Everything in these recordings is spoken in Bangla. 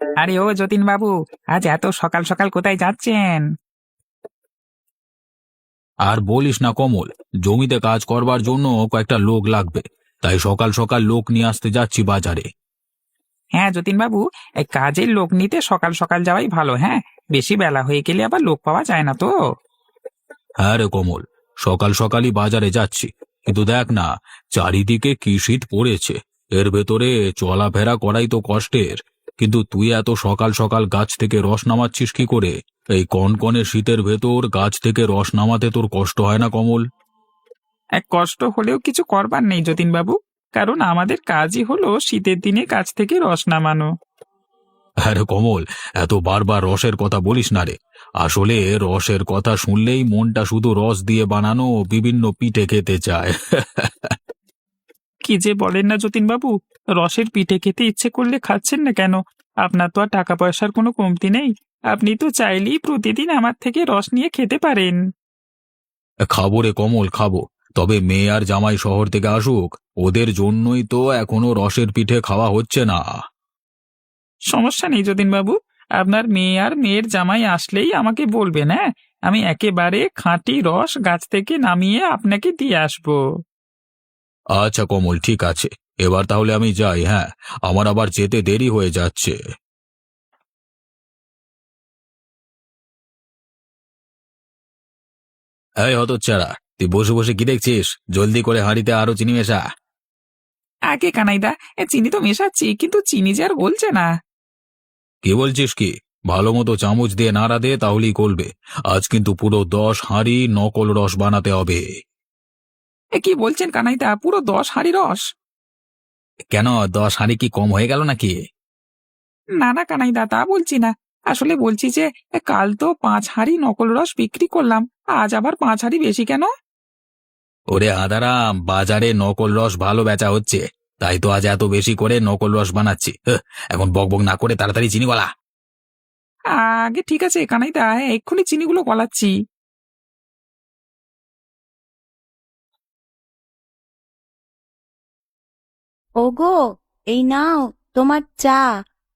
আরে ও যতীন বাবু, আজ এত সকাল সকাল কোথায় যাচ্ছেন? আর বলিস না কমল, জমিতে কাজ করবার জন্য কয়েকটা লোক লাগবে, তাই সকাল সকাল লোক নিয়ে আসতে যাচ্ছি বাজারে। হ্যাঁ যতীন বাবু, এই কাজের লোক নিতে সকাল সকাল যাওয়াই ভালো। হ্যাঁ, বেশি বেলা হয়ে গেলে আবার লোক পাওয়া যায় না তো। হ্যাঁ রে কমল, সকাল সকালই বাজারে যাচ্ছি, কিন্তু দেখ না, চারিদিকে কি শীত পড়েছে। এর ভেতরে চলাফেরা করাই তো কষ্টের। কিন্তু তুই এত সকাল সকাল গাছ থেকে রস নামাচ্ছিস কি করে? এই কনকনে শীতের ভেতর গাছ থেকে রস নামাতে তোর কষ্ট হয় না কমল? এক কষ্ট হলেও কিছু করবার নেই যতীন বাবু, কারণ আমাদের কাজই হলো শীতের দিনে গাছ থেকে রস নামানো। আরে কমল, এত বারবার রসের কথা বলিস না রে। আসলে রসের কথা শুনলেই মনটা শুধু রস দিয়ে বানানো বিভিন্ন পিঠে খেতে চায়। কি যে বলেন না যতীন বাবু, রসের পিঠে খেতে ইচ্ছে করলে খাচ্ছেন না কেন? আপনার তো আর টাকা পয়সার কোনো কমতি নেই। আপনি তো চাইলেই প্রতিদিন আমার থেকে রস নিয়ে খেতে পারেন। খাবো রে কমল, খাবো। তবে মেয়ে আর জামাই শহর থেকে আসুক, ওদের জন্যই তো এখনো রসের পিঠে খাওয়া হচ্ছে না। সমস্যা নেই যতীন বাবু, আপনার মেয়ে আর মেয়ের জামাই আসলেই আমাকে বলবেন। হ্যাঁ, আমি একেবারে খাঁটি রস গাছ থেকে নামিয়ে আপনাকে দিয়ে আসবো। আচ্ছা কমল, ঠিক আছে। এবার তাহলে আমি যাই, হ্যাঁ, আমার আবার যেতে দেরি হয়ে যাচ্ছে। এই হতচ্ছাড়া, তুই বসে বসে কি দেখছিস? জলদি করে হাঁড়িতে আরো চিনি মেশা। আগে কানাইদা, চিনি তো মেশাচ্ছি, কিন্তু চিনি যে আর গলছে না। কি বলছিস কি? ভালো মতো চামচ দিয়ে নাড়া দে, তাহলেই গলবে। আজ কিন্তু পুরো 10 হাঁড়ি নকল রস বানাতে হবে। কি বলছেন কানাইদা, পুরো 10 হাঁড়ি রস? কেন, 10 হাঁড়ি কি কম হয়ে গেল নাকি? না না কানাইদা, তা বলছি না। আসলে বলছি যে কাল তো 5 হাঁড়ি নকল রস বিক্রি করলাম, আজ আবার 5 হাঁড়ি বেশি কেন? ওরে আদারাম, বাজারে নকল রস ভালো বেচা হচ্ছে, তাই তো আজ এত বেশি করে নকল রস বানাচ্ছি। এখন বকবক না করে তাড়াতাড়ি চিনিওয়ালা। আগে ঠিক আছে কানাইদা, হ্যাঁ, এক্ষুনি চিনিগুলো গলাচ্ছি। ওগো, এই নাও তোমার চা।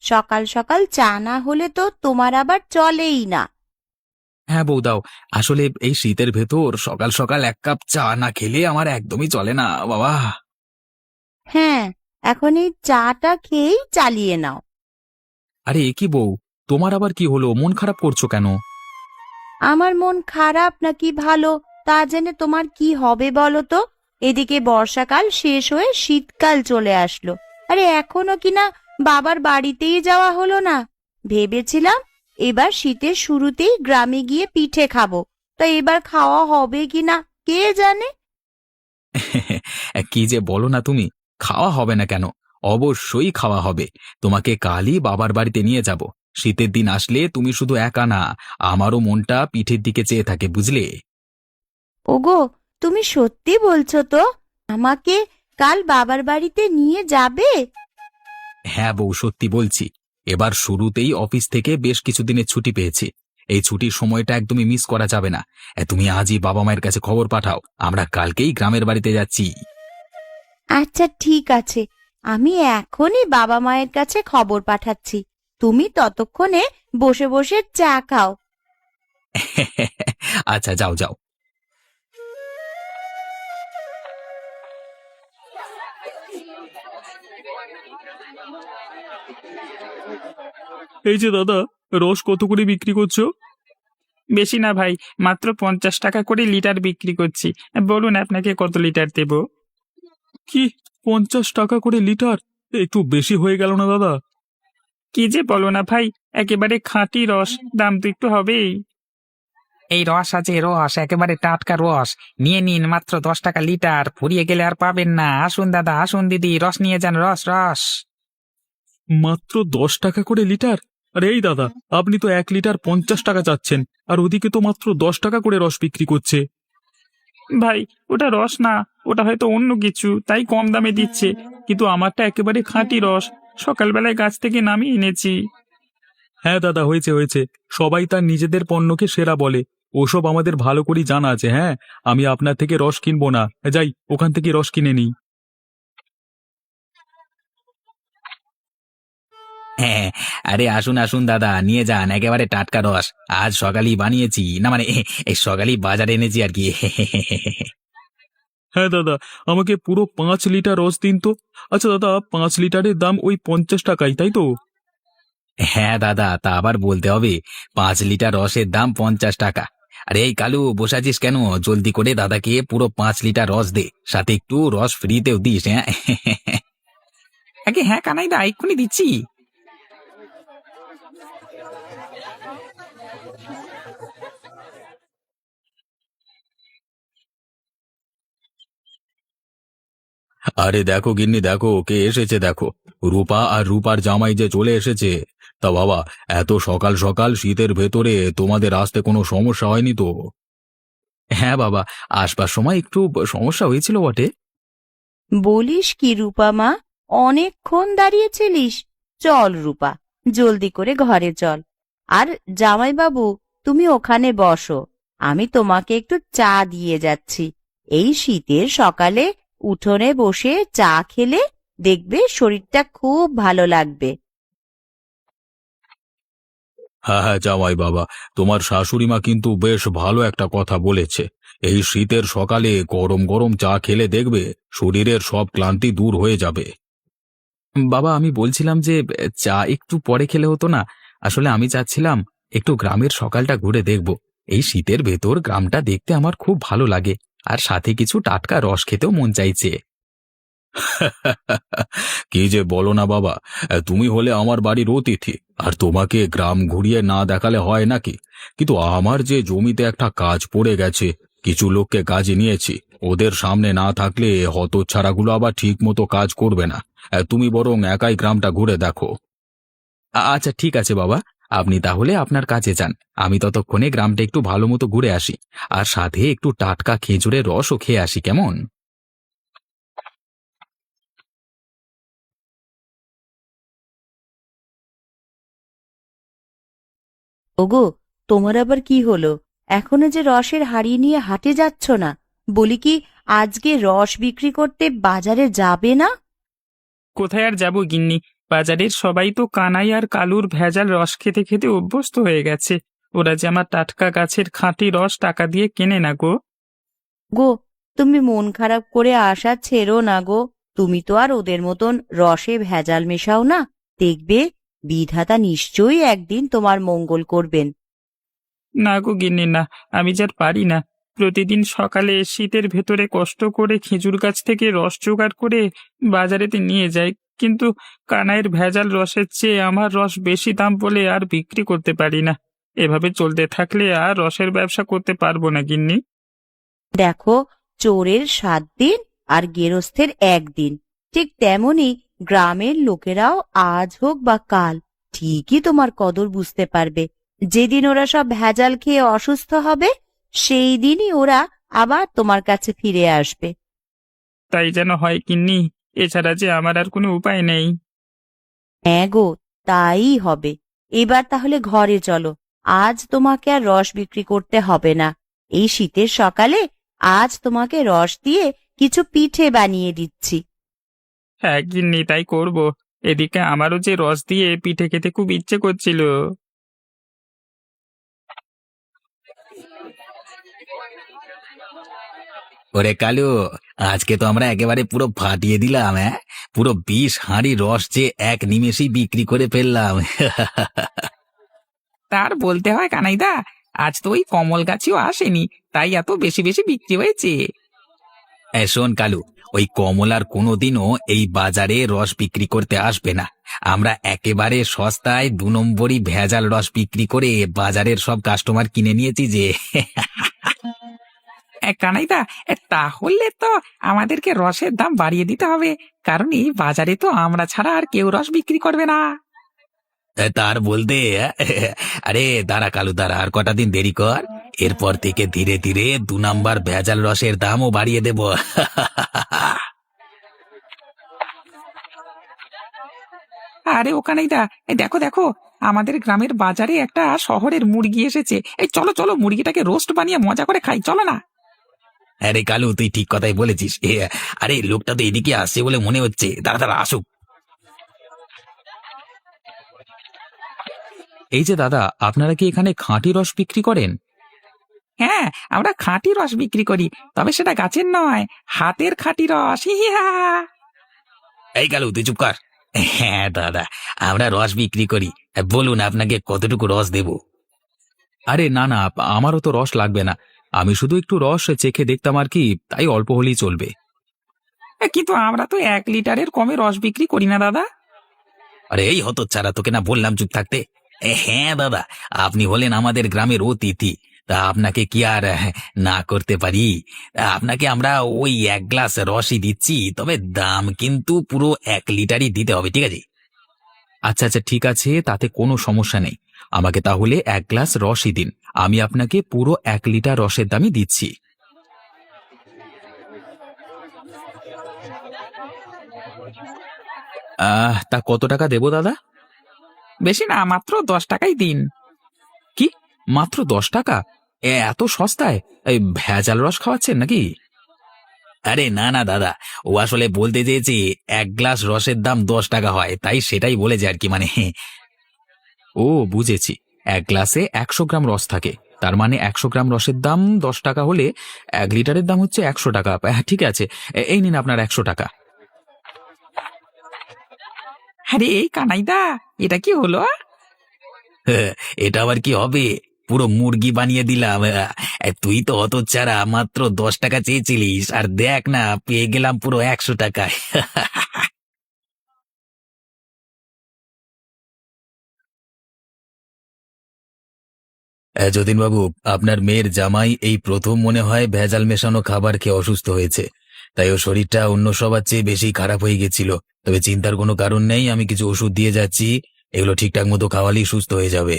সকাল সকাল চা না হলে তো তোমার আবার চলেই না। হ্যাঁ বউ, দাও। আসলে এই শীতের ভেতর সকাল সকাল এক কাপ চা না খেলে আমার একদমই চলে না বাবা। হ্যাঁ, এখন এই চাটা খেয়েই চালিয়ে নাও। আরে এ কি বউ, তোমার আবার কি হলো? মন খারাপ করছো কেন? আমার মন খারাপ নাকি ভালো তা জেনে তোমার কি হবে বলো তো? এদিকে বর্ষাকাল শেষ হয়ে শীতকাল চলে আসলো, আরে এখনো কিনা বাবার বাড়িতেই যাওয়া হলো না। ভেবেছিলাম এবার শীতের শুরুতেই গ্রামে গিয়ে পিঠে খাবো, তা এবার খাওয়া হবে কিনা কে জানে। কি যে বলো না তুমি! খাওয়া হবে না কেন? অবশ্যই খাওয়া হবে। তোমাকে কালই বাবার বাড়িতে নিয়ে যাব। শীতের দিন আসলে তুমি শুধু একা না, আমারও মনটা পিঠের দিকে চেয়ে থাকে, বুঝলে? ওগো, তুমি সত্যি বলছো তো? আমাকে কাল বাবার বাড়িতে নিয়ে যাবে? হ্যাঁ বউ, সত্যি বলছি। এবার শুরুতেই অফিস থেকে বেশ কিছুদিনের ছুটি পেয়েছি। এই ছুটির সময়টা একদমই মিস করা যাবে না। তুমি আজই বাবা মায়ের কাছে খবর পাঠাও, আমরা কালকেই গ্রামের বাড়িতে যাচ্ছি। আচ্ছা ঠিক আছে, আমি এখনই বাবা মায়ের কাছে খবর পাঠাচ্ছি। তুমি ততক্ষণে বসে বসে চা খাও। আচ্ছা, যাও যাও। এই যে দাদা, রস কত করে বিক্রি করছো? বেশি না ভাই, মাত্র 50 টাকা করে লিটার বিক্রি করছি। বলুন আপনাকে কত লিটার দেব? কি, 50 টাকা করে লিটার? একটু বেশি হয়ে গেল না দাদা? কি যে বলো না ভাই, একেবারে খাঁটি রস, দাম তো একটু হবেই। এই রস আছে, রস একেবারে টাটকা রস। নিয়ে নিন, মাত্র 10 টাকা লিটার, ফুরিয়ে গেলে আর পাবেন না। আসুন দাদা, আসুন দিদি, রস নিয়ে যান, রস রস। মাত্র 10 টাকা করে লিটার? আরে এই দাদা, আপনি তো 1 লিটার 50 টাকা চাচ্ছেন, আর ওদিকে তো মাত্র 10 টাকা করে রস বিক্রি করছে। ভাই, ওটা রস না, ওটা হয়তো অন্য কিছু, তাই কম দামে দিচ্ছে। কিন্তু আমারটা একেবারে খাঁটি রস, সকালবেলায় গাছ থেকে নামিয়ে এনেছি। হ্যাঁ দাদা, হয়েছে হয়েছে। সবাই তার নিজেদের পণ্যকে সেরা বলে। ওসব আমাদের ভালো করেই জানা আছে। হ্যাঁ, আমি আপনার থেকে রস কিনবো না, যাই ওখান থেকে রস কিনে নিই। হ্যাঁ, আরে আসুন আসুন দাদা, নিয়ে যান একেবারে টাটকা রস। আজ সকালেই বানিয়েছি, না মানে এই সকালেই বাজারে এনেছি আর কি। হ্যাঁ দাদা, আমাকে পুরো 5 লিটার রস দিন তো। আচ্ছা দাদা, 5 লিটারের দাম ওই 50 টাকাই, তাই তো? হ্যাঁ দাদা, তা আবার বলতে হবে, 5 লিটার রসের দাম 50 টাকা। আরে এই কালু, বসে আছিস কেন? জলদি করে দাদাকে পুরো 5 লিটার রস দে, সাথে একটু রস ফ্রিতেও দিস, হ্যাঁ। আগে হ্যাঁ কানাইদা, এক্ষুনি দিচ্ছি। আরে দেখো গিন্নি, দেখো কে এসেছে, দেখো রূপা আর রূপার জামাই যে চলে এসেছে। তা বাবা, এত সকাল সকাল শীতের ভেতরে তোমাদের আসতে কোনো সমস্যা হয়নি তো? হ্যাঁ বাবা, আসবার সময় একটু সমস্যা হয়েছিল বটে। বলিস কি রূপা মা, অনেকক্ষণ দাঁড়িয়েছিলিস? চল রূপা, জলদি করে ঘরে চল। আর জামাইবাবু, তুমি ওখানে বসো, আমি তোমাকে একটু চা দিয়ে যাচ্ছি। এই শীতের সকালে উঠোনে বসে চা খেলে দেখবে শরীরটা খুব ভালো লাগবে। হ্যাঁ হ্যাঁ জামাই বাবা, তোমার শাশুড়ি মা কিন্তু বেশ ভালো একটা কথা বলেছে। এই শীতের সকালে গরম গরম চা খেলে দেখবে শরীরের সব ক্লান্তি দূর হয়ে যাবে। বাবা, আমি বলছিলাম যে চা একটু পরে খেলে হতো না? আসলে আমি চাচ্ছিলাম একটু গ্রামের সকালটা ঘুরে দেখব। এই শীতের ভেতর গ্রামটা দেখতে আমার খুব ভালো লাগে, আর সাথে কিছু টাটকা রস খেতেও মন চাইছে। কি যে বলো না বাবা, তুমি হলে আমার বাড়ির অতিথি, আর তোমাকে গ্রাম ঘুরিয়ে না দেখালে হয় নাকি? কিন্তু আমার যে জমিতে একটা কাজ পড়ে গেছে, কিছু লোককে কাজে নিয়েছি, ওদের সামনে না থাকলে হতচ্ছাড়াগুলো আবার ঠিক মতো কাজ করবে না। তুমি বরং একাই গ্রামটা ঘুরে দেখো। আচ্ছা ঠিক আছে বাবা, আপনি তাহলে আপনার কাছে যান, আমি ততক্ষণে গ্রামটা একটু ভালো মতো ঘুরে আসি, আর সাথে একটু টাটকা খেজুরের রসও খেয়ে আসি, কেমন? ওগো, তোমার আবার কি হলো? এখনো যে রসের হাঁড়ি নিয়ে হাটে যাচ্ছ না? বলি কি, আজকে রস বিক্রি করতে বাজারে যাবে না? কোথায় আর যাবো গিন্নি, বাজারের সবাই তো কানাই আর কালুর ভেজাল রস খেতে খেতে অভ্যস্ত হয়ে গেছে। ওরা যে আমার টাটকা গাছের খাঁটি রস টাকা দিয়ে কেনে না গো। গো, তুমি মন খারাপ করে আসা ছেড়ো না গো। তুমি তো আর ওদের মতন রসে ভেজাল মেশাও না। দেখবে বিধাতা নিশ্চয়ই একদিন তোমার মঙ্গল করবেন। না গো গিন্নি না, আমি যার পারি না। প্রতিদিন সকালে শীতের ভেতরে কষ্ট করে খেজুর গাছ থেকে রস জোগাড় করে বাজারেতে নিয়ে যাই, কিন্তু কানাইয়ের ভেজাল রসের চেয়ে আমার রস বেশি দাম বলে আর বিক্রি করতে পারি না। এভাবে চলতে থাকলে আর রসের ব্যবসা করতে পারবো না গিন্নি। দেখো, চোরের 7 দিন আর গেরস্থের 1 দিন, ঠিক তেমনি গ্রামের লোকেরাও আজ হোক বা কাল ঠিকই তোমার কদর বুঝতে পারবে। যেদিন ওরা সব ভেজাল খেয়ে অসুস্থ হবে, সেই দিনই ওরা আবার তোমার কাছে ফিরে আসবে। তাই যেন হয় গিন্নি, এছাড়া যে আমার আর কোনো উপায় নেই। হ্যাঁ গো, তাই হবে। এবার তাহলে ঘরে চলো, আজ তোমাকে আর রস বিক্রি করতে হবে না। এই শীতের সকালে আজ তোমাকে রস দিয়ে কিছু পিঠে বানিয়ে দিচ্ছি। হ্যাঁ গিন্নি, তাই করব। এদিকে আমারও যে রস দিয়ে পিঠে খেতে খুব ইচ্ছে করছিল। ওরে কালু, আজকে তো আমরা একেবারে পুরো ফাটিয়ে দিলাম, হ্যাঁ। পুরো 20 হাঁড়ি রস যে এক নিমেষেই বিক্রি করে ফেললাম। তার বলতে হয় কানাইদা, আজ তো ওই কমল গাছিও আসেনি, তাই এত বেশি বেশি বিক্রি হয়েছে। শোন কালু, ওই কমলার কোনোদিনও এই বাজারে রস বিক্রি করতে আসবে না। আমরা একেবারে সস্তায় 2 নম্বরই ভেজাল রস বিক্রি করে বাজারের সব কাস্টমার কিনে নিয়েছি যে। কানাইদা, তাহলে তো আমাদেরকে রসের দাম বাড়িয়ে দিতে হবে, কারণ এই বাজারে তো আমরা ছাড়া আর কেউ রস বিক্রি করবে না। তার বলতে, আরে দাঁড়া কালু, দাঁড়া, আর কটা দিন দেরি কর। এরপর থেকে ধীরে ধীরে 2 নম্বর ভেজাল রসের দামও বাড়িয়ে দেব। আরে ও কানাইদা, এই দেখো দেখো, আমাদের গ্রামের বাজারে একটা শহরের মুরগি এসেছে। এই চলো চলো, মুরগিটাকে রোস্ট বানিয়ে মজা করে খাই, চলো না। আরে কালু, তুই ঠিক কথাই বলেছিস। আরে লোকটা তো এদিকে আসছে বলে মনে হচ্ছে, দাঁড়া দাঁড়া আসুক। এই যে দাদা, আপনারা কি এখানে খাঁটি রস বিক্রি করেন? হ্যাঁ, আমরা খাঁটি রস বিক্রি করি, তবে সেটা গাছের নয়, হাতের খাঁটি রস। হিহিহা। এই গেল, তুই চুপ কর। হ্যাঁ দাদা, আমরা রস বিক্রি করি। বলুন আপনাকে কতটুকু রস দেব? আরে না না, আমারও তো রস লাগবে না। আমি শুধু একটু রস চেখে দেখতাম আর কি, তাই অল্প হলেই চলবে। কিন্তু আমরা তো 1 লিটারের কমে রস বিক্রি করি না দাদা। আরে এই হতচ্ছাড়া, তোকে না বললাম চুপ থাকতে? হ্যাঁ দাদা, আপনি হলেন আমাদের গ্রামের অতিথি, তা আপনাকে কি আর না করতে পারি? আপনাকে আমরা ওই 1 গ্লাস রসই দিচ্ছি, তবে দাম কিন্তু পুরো 1 লিটারই দিতে হবে, ঠিক আছে? আচ্ছা আচ্ছা, ঠিক আছে, তাতে কোনো সমস্যা নেই। আমাকে তাহলে 1 গ্লাস রসই দিন, আমি আপনাকে পুরো 1 লিটার রসের দামই দিচ্ছি। তা কত টাকা দেবো দাদা? বেশি না, মাত্র 10 টাকাই দিন। কি, মাত্র 10 টাকা? এত সস্তায়? এই ভেজাল রস খাওয়াচ্ছেন নাকি? আরে না না দাদা, ও আসলে বলতে চেয়েছে 1 গ্লাস রসের দাম 10 টাকা হয়, তাই সেটাই বলেছে আর কি, মানে। ও বুঝেছি, 1 গ্লাসে 100 গ্রাম রস থাকে, তার মানে 100 গ্রাম রসের দাম 10 টাকা হলে 1 লিটারের দাম হচ্ছে 100 টাকা। হ্যাঁ ঠিক আছে, এই নিন আপনার 100 টাকা। আরে এই কানাইদা, এটা কি হলো? এটা আবার কি হবে? পুরো মুরগি বানিয়ে দিলাম। তুই তো হতচ্ছাড়া, মাত্র 10 টাকা চেয়েছিলিস, আর দেখ না পেয়ে গেলাম পুরো 100 টাকায়। যতীন বাবু, আপনার মেয়ের জামাই এই প্রথম মনে হয় ভেজাল মেশানো খাবার খেয়ে অসুস্থ হয়েছে, তাই ও শরীরটা অন্য সবার চেয়ে বেশি খারাপ হয়ে গেছিল। তবে চিন্তার কোনো কারণ নেই, আমি কিছু ওষুধ দিয়ে যাচ্ছি, এগুলো ঠিকঠাক মতো খাওয়ালেই সুস্থ হয়ে যাবে।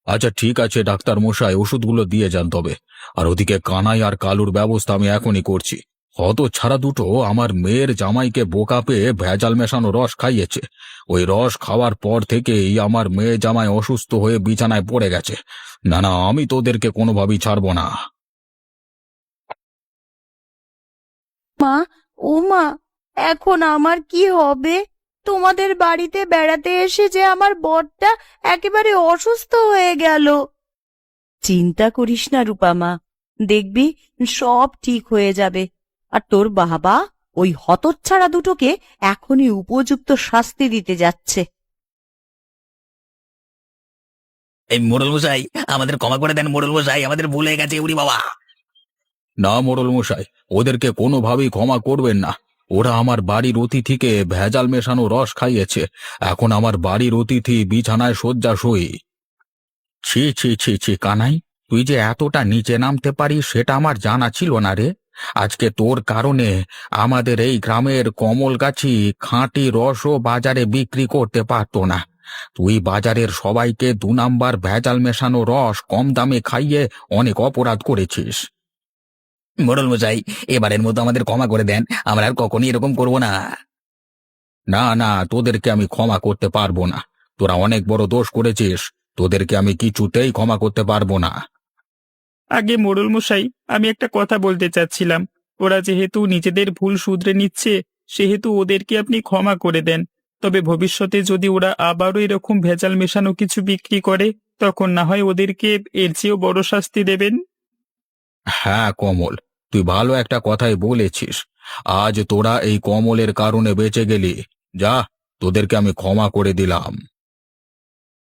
আচ্ছা ঠিক আছে ডাক্তার মশাই, ওষুধগুলো দিয়ে যান তবে। আর ওদিকে কানাই আর কালুর ব্যবস্থা আমি এখনই করছি। হতচ্ছাড়া দুটো আমার মেয়ের জামাইকে বোকা পেয়ে ভেজাল মেশানো রস খাইয়েছে। ওই রস খাওয়ার পর থেকেই আমার মেয়ে জামাই অসুস্থ হয়ে বিছানায় পড়ে গেছে। না না, আমি তোদেরকে কোনোভাবেই ছাড়বো না। মা, ও মা, এখন আমার কি হবে? তোমাদের বাড়িতে বেড়াতে এসে যে আমার বরটা একেবারে অসুস্থ হয়ে গেল। চিন্তা করিস না রূপা মা, দেখবি সব ঠিক হয়ে যাবে। আর তোর বাবা ওই হতচ্ছাড়া দুটোকে এখনই উপযুক্ত শাস্তি দিতে যাচ্ছে। এই মোড়ল মশাই, আমাদের ক্ষমা করে দেন। মোড়ল মশাই, আমাদের ভুল হয়ে গেছে। উরি বাবা! না মোড়ল মশাই, ওদেরকে কোনোভাবেই ক্ষমা করবেন না। ওরা আমার বাড়ির অতিথিকে ভেজাল মেশানো রস খাইয়েছে, এখন আমার বাড়ির অতিথি বিছানায় শয্যাশয়ী। ছি ছি ছি ছি কানাই, তুই যে এতটা নিচে নামতে পারিস সেটা আমার জানা ছিল না রে। আজকে তোর কারণে আমাদের এই গ্রামের কমল গাছি খাঁটি রসও বাজারে বিক্রি করতে পারতো না। তুই বাজারের সবাইকে 2 নাম্বার ভেজাল মেশানো রস কম দামে খাইয়ে অনেক অপরাধ করেছিস। মোড়ল মশাই, এবারের মতো আমাদের ক্ষমা করে দেন, আমরা আর কখনই এরকম করব না। না না, তোদেরকে আমি ক্ষমা করতে পারবো না। তোরা অনেক বড় দোষ করেছিস, তোদেরকে আমি কিছুতেই ক্ষমা করতে পারবো না। আগে মোড়ল মশাই, আমি একটা কথা বলতে চাচ্ছিলাম। ওরা যেহেতু নিজেদের ভুল শুধরে নিচ্ছে, সেহেতু ওদেরকে আপনি ক্ষমা করে দেন। তবে ভবিষ্যতে যদি ওরা আবারও এরকম ভেজাল মেশানো কিছু বিক্রি করে, তখন না হয় ওদেরকে এর চেয়েও বড় শাস্তি দেবেন। হ্যাঁ কমল, তুই ভালো একটা কথাই বলেছিস। আজ তোরা এই কমলের কারণে বেঁচে গেলি। যা, তোদেরকে আমি ক্ষমা করে দিলাম।